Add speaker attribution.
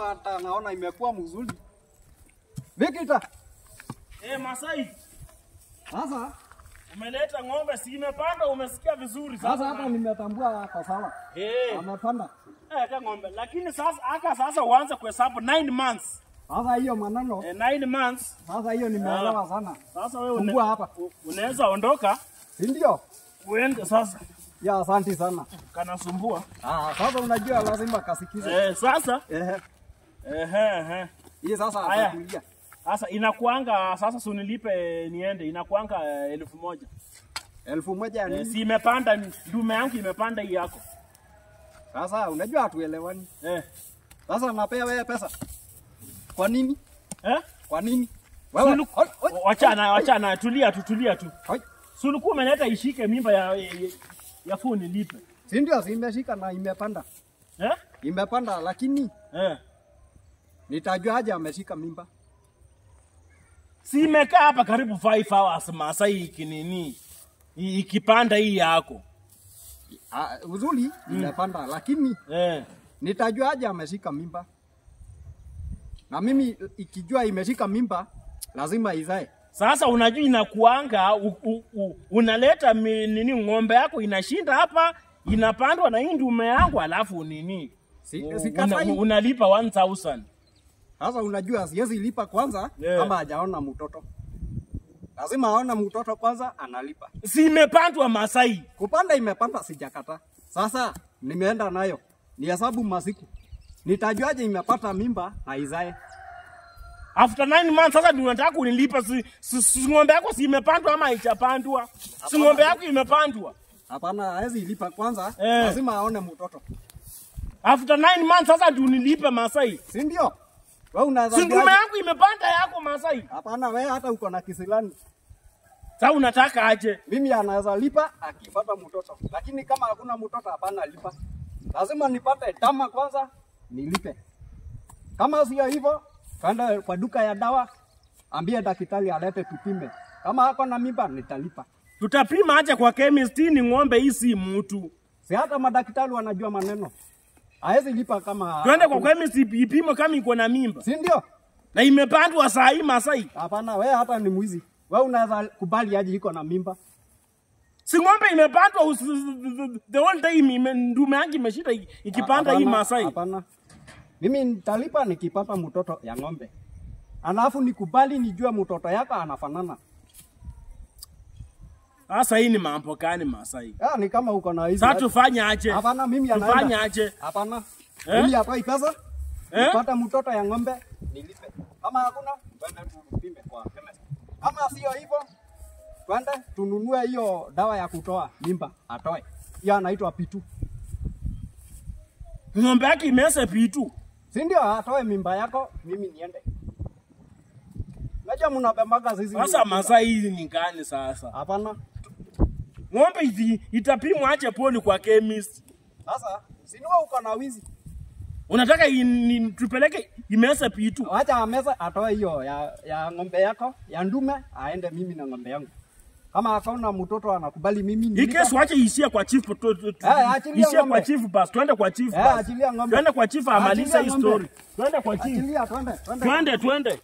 Speaker 1: Hata naona imekuwa mzuri. Vikita.
Speaker 2: Masai.
Speaker 1: Sasa
Speaker 2: Umeleta ng'ombe si imepanda, umesikia vizuri sasa.
Speaker 1: Sasa hapa nimetambua kwa sawa. Amepanda.
Speaker 2: Ka ng'ombe. Lakini sasa uanze kuhesabu 9 months.
Speaker 1: Sasa hiyo maneno.
Speaker 2: 9 months.
Speaker 1: Sasa hiyo nimeelewa sana.
Speaker 2: Sasa wewe
Speaker 1: Fungua hapa.
Speaker 2: Unaweza ondoka.
Speaker 1: Si ndio?
Speaker 2: Uende sasa.
Speaker 1: Ya asante sana.
Speaker 2: Kanasumbua.
Speaker 1: Sasa unajua lazima kasikize.
Speaker 2: Sasa.
Speaker 1: Hii sasa atakulia.
Speaker 2: Sasa inakuanga sasa sunilipe niende inakuanga 1000.
Speaker 1: 1000 nini?
Speaker 2: Si imepanda ndume yangu imepanda hii yako.
Speaker 1: Sasa unajua hatuelewani. Sasa napea wewe pesa. Kwa nini?
Speaker 2: Kwa nini?
Speaker 1: Wewe
Speaker 2: wachana tulia tu. Suluku umeleta ishike mimba ya funi lipe.
Speaker 1: Si ndio imeshika na imepanda. Imepanda lakini nitajua aje ameshika mimba.
Speaker 2: Si imekaa hapa karibu 5 hours Masai kinini. Ikipanda hii yako.
Speaker 1: Uzuri imepanda lakini nitajua aje ameshika mimba. Na mimi ikijua imeshika mimba lazima izae. Sasa
Speaker 2: unajua inakuanga unaleta nini ng'ombe yako inashinda hapa inapandwa na hii ndume yangu alafu nini? Unalipa 1000.
Speaker 1: Sasa unajua siwezi lipa kwanza kama hajaona mtoto. Lazima aone mtoto kwanza analipa.
Speaker 2: Si imepandwa Masai.
Speaker 1: Kupanda imepanda sijakata. Sasa nimeenda nayo. Ni hesabu masiku. Nitajuaje imepata mimba na izae?
Speaker 2: After 9 months sasa ndio unataka kunilipa si ng'ombe yako si imepandwa ama haijapandwa? Si ng'ombe yako imepandwa?
Speaker 1: Hapana, hawezi lipa kwanza. Lazima aone mtoto.
Speaker 2: After 9 months sasa ndio unilipa Masai.
Speaker 1: Si ndio? Wewe unaweza
Speaker 2: si ng'ombe yangu imepanda yako Masai.
Speaker 1: Hapana, wewe hata uko na kisilani.
Speaker 2: Sasa unataka aje?
Speaker 1: Mimi anaweza lipa akipata mtoto. Lakini kama hakuna mtoto hapana lipa. Lazima nipate tama kwanza nilipe. Kama sio hivyo, kwenda kwa duka ya dawa, ambie daktari alete tupime. Kama hako na mimba nitalipa.
Speaker 2: Tutapima aje kwa chemist ni ng'ombe hii si mtu.
Speaker 1: Si hata madaktari wanajua maneno. Haezi lipa kama
Speaker 2: twende kwa chemist ipime kama iko na mimba.
Speaker 1: Si ndio?
Speaker 2: Na imepandwa saa hii Masai.
Speaker 1: Hapana, wewe hata ni mwizi. Wewe unaweza kubali aje iko na mimba?
Speaker 2: Si ng'ombe imepandwa the whole time ndume yangu imeshita ikipanda hii Masai.
Speaker 1: Hapana. Mimi nitalipa nikipata mtoto ya ng'ombe. Alafu nikubali nijue mtoto yako anafanana.
Speaker 2: Sasa hii ni mambo gani Masai?
Speaker 1: Ni kama uko na hizo.
Speaker 2: Sasa tufanye aje?
Speaker 1: Hapana, mimi anaenda.
Speaker 2: Tufanye aje?
Speaker 1: Hapana. Mimi hapa pesa. Nipata mtoto ya ng'ombe nilipe. Kama hakuna twende tupime kwa chemist. Kama sio hivyo twende tununue hiyo dawa ya kutoa mimba atoe. Hiyo anaitwa P2.
Speaker 2: Ng'ombe yake imesa P2.
Speaker 1: Si ndio atoe mimba yako mimi niende. Najua mnapembaga sisi.
Speaker 2: Sasa Masai hizi ni gani sasa?
Speaker 1: Hapana.
Speaker 2: Ng'ombe hizi itapimwa aje poli kwa chemist?
Speaker 1: Sasa si niwe uko na wizi.
Speaker 2: Unataka tupeleke imesa P2.
Speaker 1: Acha amesa atoe hiyo ya ng'ombe yako, ya ndume aende mimi na ng'ombe yangu. Kama akaona mtoto anakubali mimi
Speaker 2: ni. Ikesi wache ishia kwa chief ishia kwa chief bas. Twende kwa chief bas.
Speaker 1: Achilia ng'ombe.
Speaker 2: Twende kwa chief amaliza hii story. Twende kwa chief.
Speaker 1: Achilia twende.
Speaker 2: Twende.